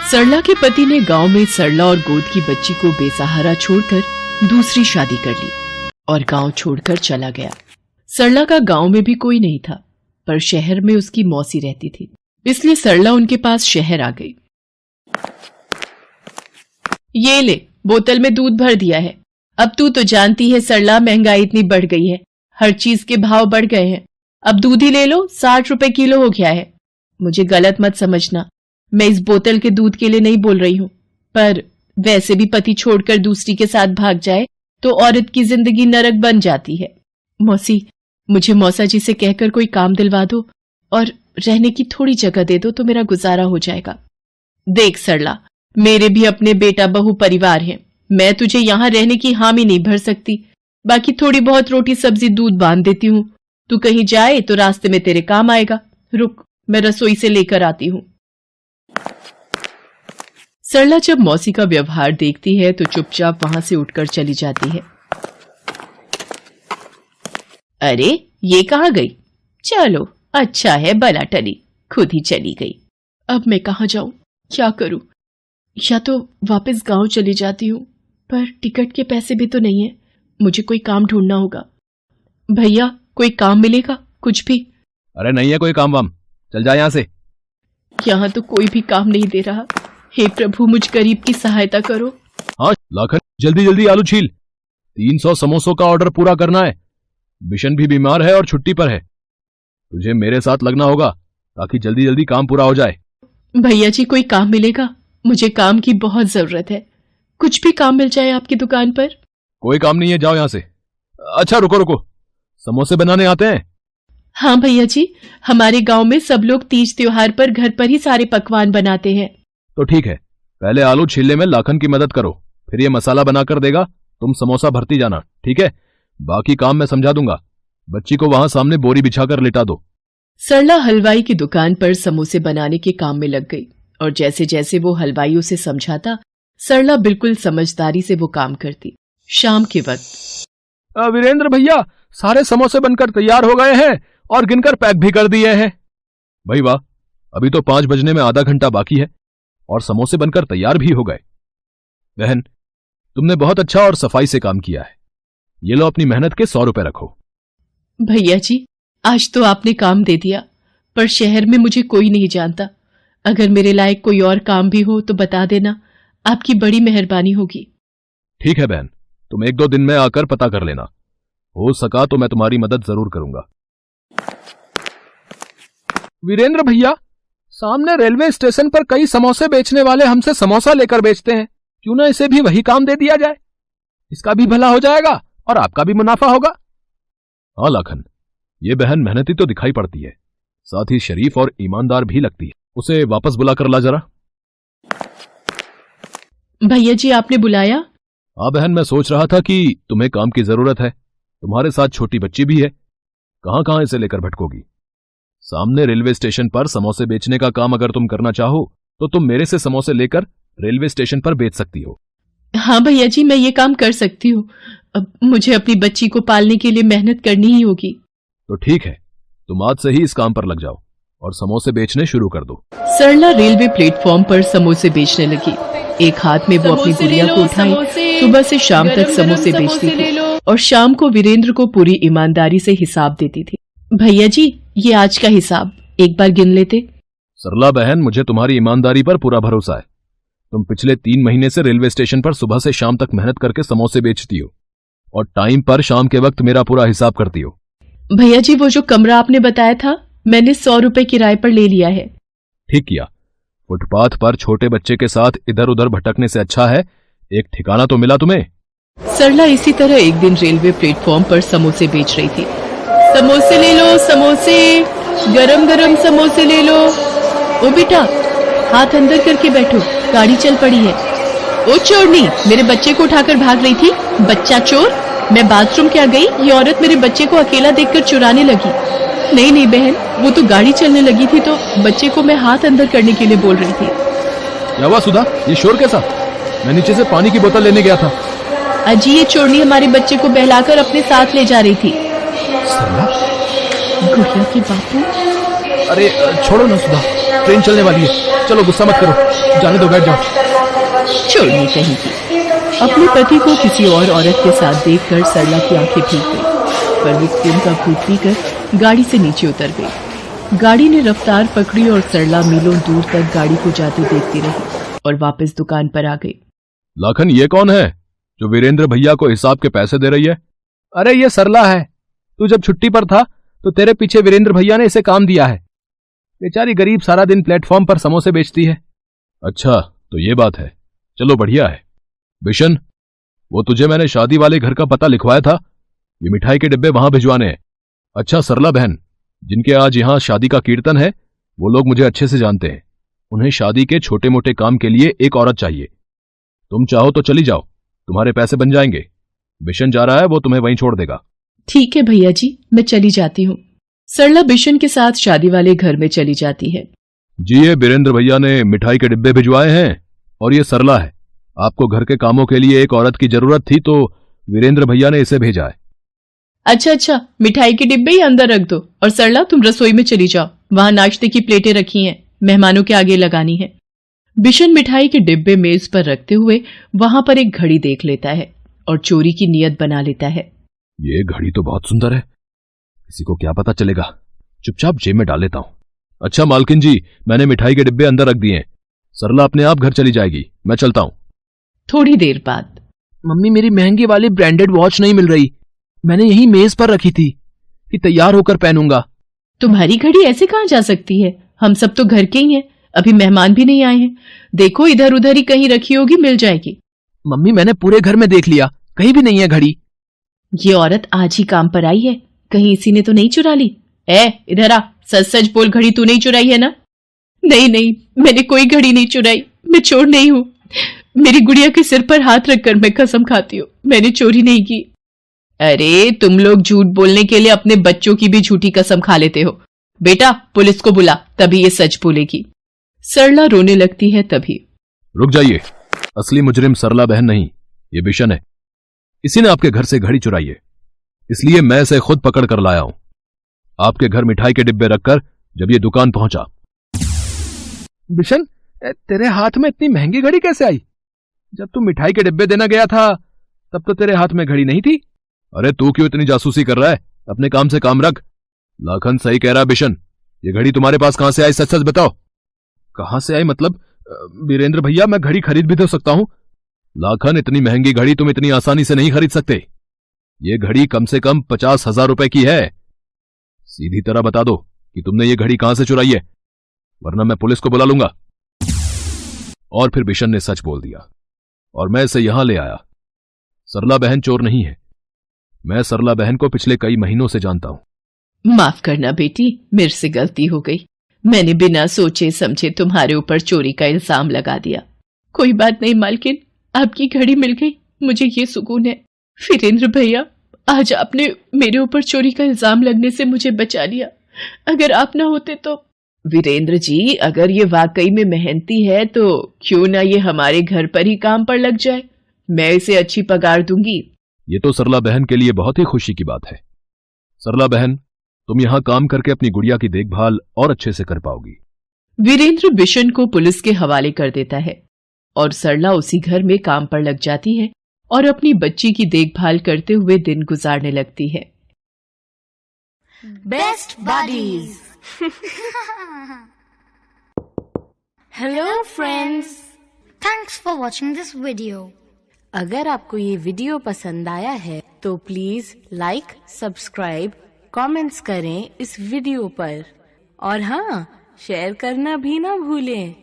सरला के पति ने गांव में सरला और गोद की बच्ची को बेसहारा छोड़कर दूसरी शादी कर ली और गांव छोड़कर चला गया। सरला का गांव में भी कोई नहीं था, पर शहर में उसकी मौसी रहती थी, इसलिए सरला उनके पास शहर आ गई। ये ले, बोतल में दूध भर दिया है। अब तू तो जानती है सरला, महंगाई इतनी बढ़ गई है, हर चीज के भाव बढ़ गए हैं। अब दूध ही ले लो, 60 रुपए किलो हो गया है। मुझे गलत मत समझना, मैं इस बोतल के दूध के लिए नहीं बोल रही हूं, पर वैसे भी पति छोड़कर दूसरी के साथ भाग जाए तो औरत की जिंदगी नरक बन जाती है। मौसी, मुझे मौसा जी से कहकर कोई काम दिलवा दो और रहने की थोड़ी जगह दे दो तो मेरा गुजारा हो जाएगा। देख सरला, मेरे भी अपने बेटा बहू परिवार हैं, मैं तुझे यहाँ रहने की हामी नहीं भर सकती। बाकी थोड़ी बहुत रोटी सब्जी दूध बांध देती हूँ, तू कहीं जाए तो रास्ते में तेरे काम आएगा। रुक, मैं रसोई से लेकर आती हूँ। सरला जब मौसी का व्यवहार देखती है तो चुपचाप वहां से उठकर चली जाती है। अरे ये कहाँ गई? चलो अच्छा है, बला टली, खुद ही चली गई। अब मैं कहाँ जाऊं, क्या करूं? या तो वापस गांव चली जाती हूँ, पर टिकट के पैसे भी तो नहीं है, मुझे कोई काम ढूंढना होगा। भैया, कोई काम मिलेगा कुछ भी? अरे नहीं है कोई काम वाम, चल जा यहाँ से। यहाँ तो कोई भी काम नहीं दे रहा। हे प्रभु, मुझ गरीब की सहायता करो। हाँ लाखन, जल्दी जल्दी आलू छील, 300 समोसों का ऑर्डर पूरा करना है। बिशन भी बीमार है और छुट्टी पर है, तुझे मेरे साथ लगना होगा ताकि जल्दी जल्दी काम पूरा हो जाए। भैया जी, कोई काम मिलेगा? मुझे काम की बहुत जरूरत है, कुछ भी काम मिल जाए आपकी दुकान पर। कोई काम नहीं है, जाओ यहाँ से। अच्छा रुको रुको, समोसे बनाने आते हैं? हाँ भैया जी, हमारे गांव में सब लोग तीज त्योहार पर घर पर ही सारे पकवान बनाते हैं। तो ठीक है, पहले आलू छीलने में लाखन की मदद करो, फिर ये मसाला बनाकर देगा, तुम समोसा भरती जाना, ठीक है? बाकी काम मैं समझा दूंगा। बच्ची को वहां सामने बोरी बिछाकर लिटा दो। सरला हलवाई की दुकान पर समोसे बनाने के काम में लग गई और जैसे जैसे वो हलवाई उसे समझाता, सरला बिल्कुल समझदारी से वो काम करती। शाम के वक्त, वीरेंद्र भैया, सारे समोसे बनकर तैयार हो गए हैं और गिनकर पैक भी कर दिए हैं। भाई वाह, अभी तो 5 बजने में आधा घंटा बाकी है और समोसे बनकर तैयार भी हो गए। बहन, तुमने बहुत अच्छा और सफाई से काम किया है, ये लो अपनी मेहनत के 100 रुपए रखो। भैया जी, आज तो आपने काम दे दिया, पर शहर में मुझे कोई नहीं जानता। अगर मेरे लायक कोई और काम भी हो तो बता देना, आपकी बड़ी मेहरबानी होगी। ठीक है बहन, तुम 1-2 दिन में आकर पता कर लेना, हो सका तो मैं तुम्हारी मदद जरूर करूंगा। वीरेंद्र भैया, सामने रेलवे स्टेशन पर कई समोसे बेचने वाले हमसे समोसा लेकर बेचते हैं, क्यों ना इसे भी वही काम दे दिया जाए, इसका भी भला हो जाएगा और आपका भी मुनाफा होगा। हाँ लाखन, ये बहन मेहनती तो दिखाई पड़ती है, साथ ही शरीफ और ईमानदार भी लगती है। उसे वापस बुलाकर ला जरा। भैया जी, आपने बुलाया? हाँ बहन, मैं सोच रहा था कि तुम्हें काम की जरूरत है, तुम्हारे साथ छोटी बच्ची भी है, कहां कहां इसे लेकर भटकोगी। सामने रेलवे स्टेशन पर समोसे बेचने का काम अगर तुम करना चाहो तो तुम मेरे से समोसे लेकर रेलवे स्टेशन पर बेच सकती हो। हाँ भैया जी, मैं ये काम कर सकती हूँ। अब मुझे अपनी बच्ची को पालने के लिए मेहनत करनी ही होगी। तो ठीक है, तुम आज से ही इस काम पर लग जाओ और समोसे बेचने शुरू कर दो। सरला रेलवे प्लेटफॉर्म पर समोसे बेचने लगी। एक हाथ में वो अपनी गुड़िया को उठाए सुबह से शाम तक समोसे बेचती थी और शाम को वीरेंद्र को पूरी ईमानदारी से हिसाब देती थी। भैया जी, ये आज का हिसाब एक बार गिन लेते। सरला बहन, मुझे तुम्हारी ईमानदारी पर पूरा भरोसा है। तुम पिछले 3 महीने से रेलवे स्टेशन पर सुबह से शाम तक मेहनत करके समोसे बेचती हो और टाइम पर शाम के वक्त मेरा पूरा हिसाब करती हो। भैया जी, वो जो कमरा आपने बताया था, मैंने 100 रुपए किराए पर ले लिया है। ठीक किया, फुटपाथ पर छोटे बच्चे के साथ इधर उधर भटकने से अच्छा है एक ठिकाना तो मिला तुम्हें। सरला इसी तरह एक दिन रेलवे प्लेटफॉर्म पर समोसे बेच रही थी। समोसे ले लो, समोसे, गरम गरम समोसे ले लो। ओ बेटा, हाथ अंदर करके बैठो, गाड़ी चल पड़ी है। ओ चोरनी, मेरे बच्चे को उठाकर भाग रही थी, बच्चा चोर। मैं बाथरूम क्या गई, ये औरत मेरे बच्चे को अकेला देखकर चुराने लगी। नहीं नहीं बहन, वो तो गाड़ी चलने लगी थी तो बच्चे को मैं हाथ अंदर करने के लिए बोल रही थी। क्या हुआ सुधा, ये शोर कैसा? मैं नीचे से पानी की बोतल लेने गया था। अजी, ये चोरनी हमारे बच्चे को बहलाकर अपने साथ ले जा रही थी। सरला, गुड़िया के बापू, अरे छोड़ो ना सुधा, ट्रेन चलने वाली है, चलो गुस्सा मत करो, जाने दो, बैठ जाओ। छोड़नी कहीं की। अपने पति को किसी और औरत के साथ देखकर सरला की आंखें भीग गई, पर वो खून का घूंट पीकर गाड़ी से नीचे उतर गई। गाड़ी ने रफ्तार पकड़ी और सरला मीलों दूर तक गाड़ी को जाते देखती रही और वापस दुकान पर आ गई। लाखन, ये कौन है जो वीरेंद्र भैया को हिसाब के पैसे दे रही है? अरे ये सरला है, तू जब छुट्टी पर था तो तेरे पीछे वीरेंद्र भैया ने इसे काम दिया है। बेचारी गरीब सारा दिन प्लेटफॉर्म पर समोसे बेचती है। अच्छा, तो ये बात है, चलो बढ़िया है। बिशन, वो तुझे मैंने शादी वाले घर का पता लिखवाया था, ये मिठाई के डिब्बे वहां भिजवाने हैं। अच्छा सरला बहन, जिनके आज यहां शादी का कीर्तन है, वो लोग मुझे अच्छे से जानते हैं। उन्हें शादी के छोटे मोटे काम के लिए एक औरत चाहिए। तुम चाहो तो चली जाओ, तुम्हारे पैसे बन जाएंगे। बिशन जा रहा है, वो तुम्हें वहीं छोड़ देगा। ठीक है भैया जी, मैं चली जाती हूँ। सरला बिशन के साथ शादी वाले घर में चली जाती है। जी, ये वीरेंद्र भैया ने मिठाई के डिब्बे भिजवाए हैं और ये सरला है। आपको घर के कामों के लिए एक औरत की जरूरत थी तो वीरेंद्र भैया ने इसे भेजा है। अच्छा, मिठाई के डिब्बे ही अंदर रख दो और सरला तुम रसोई में चली जाओ, वहां नाश्ते की प्लेटें रखी हैं, मेहमानों के आगे लगानी है। बिशन मिठाई के डिब्बे मेज पर रखते हुए वहां पर एक घड़ी देख लेता है और चोरी की नीयत बना लेता है। ये घड़ी तो बहुत सुंदर है, किसी को क्या पता चलेगा, चुपचाप जेब में डाल लेता हूं। अच्छा मालकिन जी, मैंने मिठाई के डिब्बे अंदर रख दिए हैं, सरला अपने आप घर चली जाएगी, मैं चलता हूं। थोड़ी देर बाद, मम्मी मेरी महंगी वाली ब्रांडेड वॉच नहीं मिल रही, मैंने यही मेज पर रखी थी कि तैयार होकर पहनूंगा। तुम्हारी घड़ी ऐसे कहां जा सकती है, हम सब तो घर के ही हैं, अभी मेहमान भी नहीं आए हैं। देखो इधर उधर ही कहीं रखी होगी, मिल जाएगी। मम्मी मैंने पूरे घर में देख लिया, कहीं भी नहीं है घड़ी। ये औरत आज ही काम पर आई है, कहीं इसी ने तो नहीं चुरा ली। इधर आ, सच सच बोल, घड़ी तू नहीं चुराई है ना? नहीं, मैंने कोई घड़ी नहीं चुराई, मैं चोर नहीं हूं। मेरी गुड़िया के सिर पर हाथ रखकर मैं कसम खाती हूँ, मैंने चोरी नहीं की। अरे तुम लोग झूठ बोलने के लिए अपने बच्चों की भी झूठी कसम खा लेते हो। बेटा पुलिस को बुला, तभी ये सच बोलेगी। सरला रोने लगती है तभी। रुक जाइए, असली मुजरिम सरला बहन नहीं, ये बिशन है। इसी ने आपके घर से घड़ी चुराई है, इसलिए मैं इसे खुद पकड़ कर लाया हूं। आपके घर मिठाई के डिब्बे रखकर जब ये दुकान पहुंचा। बिशन, तेरे हाथ में इतनी महंगी घड़ी कैसे आई? जब तू मिठाई के डिब्बे देना गया था तब तो तेरे हाथ में घड़ी नहीं थी। अरे तू क्यों इतनी जासूसी कर रहा है, अपने काम से काम रख। लाखन सही कह रहा है बिशन, ये घड़ी तुम्हारे पास कहां से आई, सच सच बताओ। कहां से आई मतलब? वीरेंद्र भैया, मैं घड़ी खरीद भी तो सकता हूं। लाखन, इतनी महंगी घड़ी तुम इतनी आसानी से नहीं खरीद सकते। ये घड़ी कम से कम 50,000 रुपए की है। सीधी तरह बता दो कि तुमने ये घड़ी कहां से चुराई है, वरना मैं पुलिस को बुला लूंगा। और फिर बिशन ने सच बोल दिया और मैं इसे यहां ले आया। सरला बहन चोर नहीं है, मैं सरला बहन को पिछले कई महीनों से जानता हूं। माफ करना बेटी, मेरे से गलती हो गई, मैंने बिना सोचे समझे तुम्हारे ऊपर चोरी का इल्जाम लगा दिया। कोई बात नहीं मालकिन, आपकी घड़ी मिल गई, मुझे ये सुकून है। वीरेंद्र भैया, आज आपने मेरे ऊपर चोरी का इल्जाम लगने से मुझे बचा लिया, अगर आप ना होते तो। वीरेंद्र जी, अगर ये वाकई में मेहनती है तो क्यों ना ये हमारे घर पर ही काम पर लग जाए, मैं इसे अच्छी पगार दूंगी। ये तो सरला बहन के लिए बहुत ही खुशी की बात है। सरला बहन, तुम यहां काम करके अपनी गुड़िया की देखभाल और अच्छे से कर पाओगी। वीरेंद्र बिशन को पुलिस के हवाले कर देता है और सरला उसी घर में काम पर लग जाती है और अपनी बच्ची की देखभाल करते हुए दिन गुजारने लगती है। Best buddies. Hello friends, thanks for watching this video. अगर आपको ये वीडियो पसंद आया है तो प्लीज लाइक, सब्सक्राइब, कमेंट्स करें इस वीडियो पर और हाँ, शेयर करना भी ना भूलें।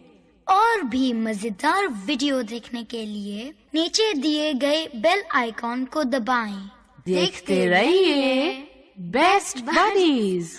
और भी मजेदार वीडियो देखने के लिए नीचे दिए गए बेल आइकॉन को दबाएं। देखते रहिए बेस्ट बडीज।